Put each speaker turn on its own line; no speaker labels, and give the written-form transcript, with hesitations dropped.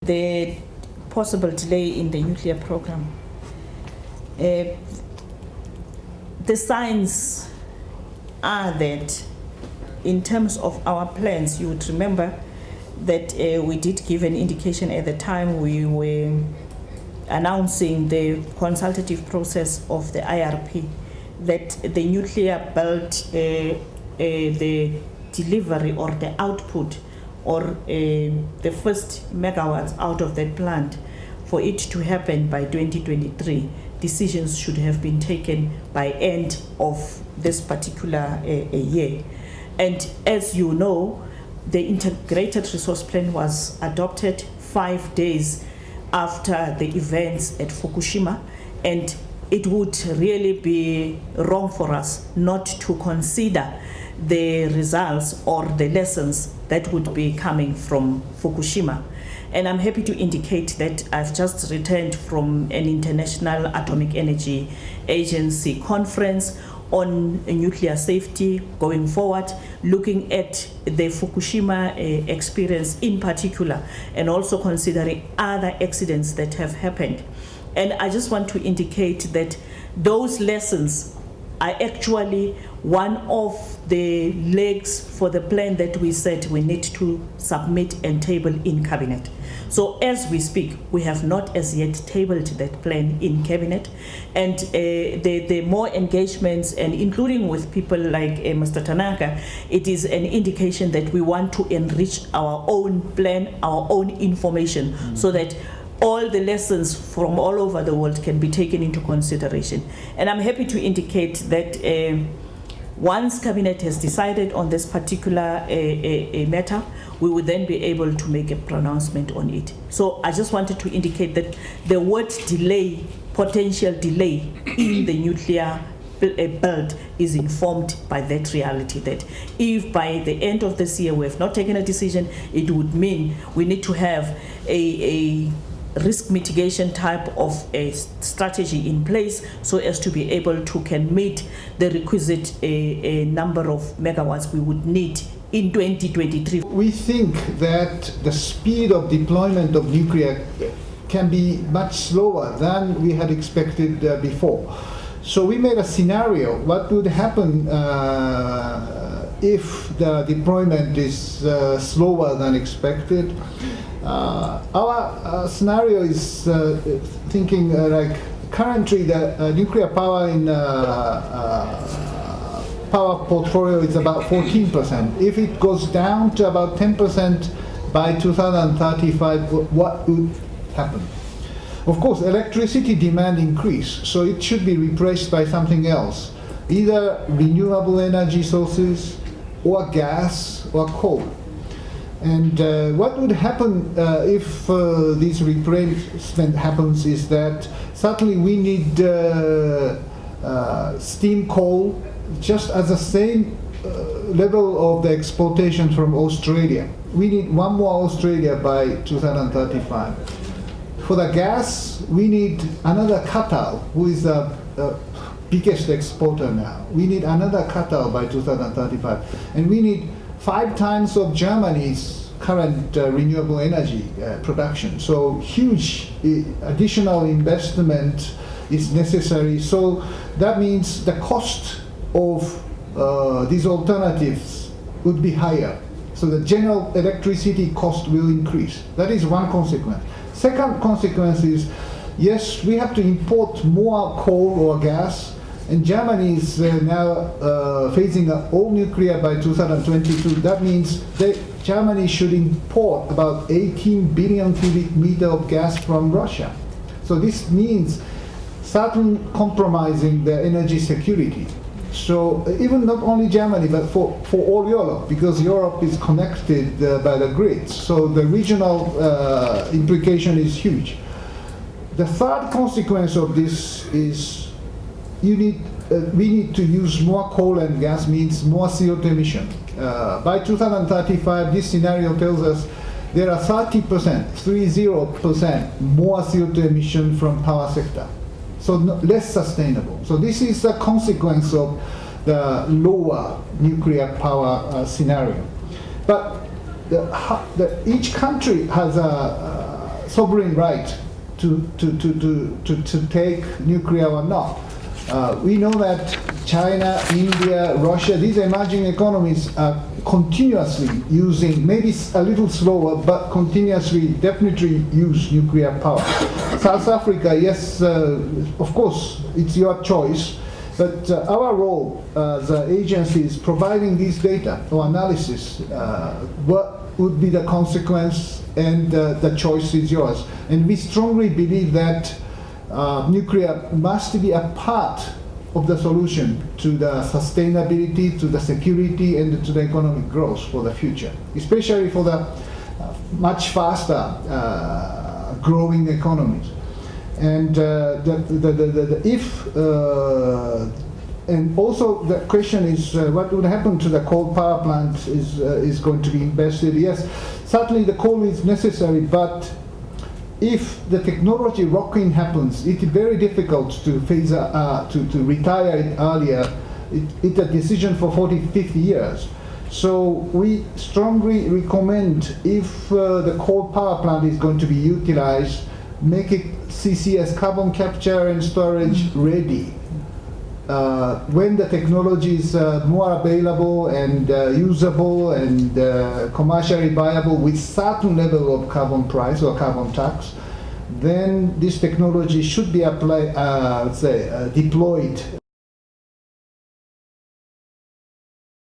The possible delay in the nuclear program. The signs are that in terms of our plans, you would remember that we did give an indication at the time we were announcing the consultative process of the IRP that the nuclear belt, the delivery or the output or the first megawatts out of that plant, for it to happen by 2023, decisions should have been taken by end of this particular year. And as you know, the integrated resource plan was adopted 5 days after the events at Fukushima, and it would really be wrong for us not to consider the results or the lessons that would be coming from Fukushima. And I'm happy to indicate that I've just returned from an International Atomic Energy Agency conference on nuclear safety going forward, looking at the Fukushima experience in particular, and also considering other accidents that have happened. And I just want to indicate that those lessons are actually one of the legs for the plan that we said we need to submit and table in Cabinet. So as we speak, we have not as yet tabled that plan in Cabinet, and the more engagements, and including with people like Mr. Tanaka, it is an indication that we want to enrich our own plan, our own information, so that all the lessons from all over the world can be taken into consideration. And I'm happy to indicate that once Cabinet has decided on this particular matter, we will then be able to make a pronouncement on it. So I just wanted to indicate that the word delay, potential delay in the nuclear belt is informed by that reality, that if by the end of this year we have not taken a decision, it would mean we need to have a risk mitigation type of a strategy in place so as to be able to can meet the requisite number of megawatts we would need in 2023.
We think that the speed of deployment of nuclear can be much slower than we had expected before. So we made a scenario, what would happen if the deployment is slower than expected. Our scenario is thinking like currently the nuclear power in power portfolio is about 14%. If it goes down to about 10% by 2035, what would happen? Of course, electricity demand increase, so it should be replaced by something else, either renewable energy sources or gas or coal. And what would happen if this replacement happens is that certainly we need steam coal just as the same level of the exportation from Australia. We need one more Australia by 2035. For the gas, we need another Qatar, who is the biggest exporter now. We need another Qatar by 2035. And we need 5 times of Germany's current renewable energy production. So huge additional investment is necessary. So that means the cost of these alternatives would be higher. So the general electricity cost will increase. That is one consequence. Second consequence is, yes, we have to import more coal or gas, and Germany is now phasing out all nuclear by 2022. That means that Germany should import about 18 billion cubic meter of gas from Russia. So this means certain compromising the energy security. So even not only Germany, but for all Europe, because Europe is connected by the grids. So the regional implication is huge. The third consequence of this is we need to use more coal and gas, means more CO2 emission. By 2035, this scenario tells us there are 30% more CO2 emission from power sector. So less sustainable. So this is a consequence of the lower nuclear power scenario. But each country has sovereign right to take nuclear or not. We know that China, India, Russia, these emerging economies are continuously using, maybe a little slower, but continuously definitely use nuclear power. South Africa, yes, of course, it's your choice, but our role as agencies providing these data or analysis, what would be the consequence, and the choice is yours. And we strongly believe that nuclear must be a part of the solution to the sustainability, to the security, and to the economic growth for the future, especially for the much faster growing economies. And and also the question is what would happen to the coal power plant is going to be invested. Yes, certainly the coal is necessary, but if the technology lock-in happens, it's very difficult to phase to retire it earlier. It's a decision for 40, 50 years. So we strongly recommend, if the coal power plant is going to be utilized, make it CCS, carbon capture and storage, ready. When the technology is more available and usable and commercially viable with certain level of carbon price or carbon tax, then this technology should be applied, deployed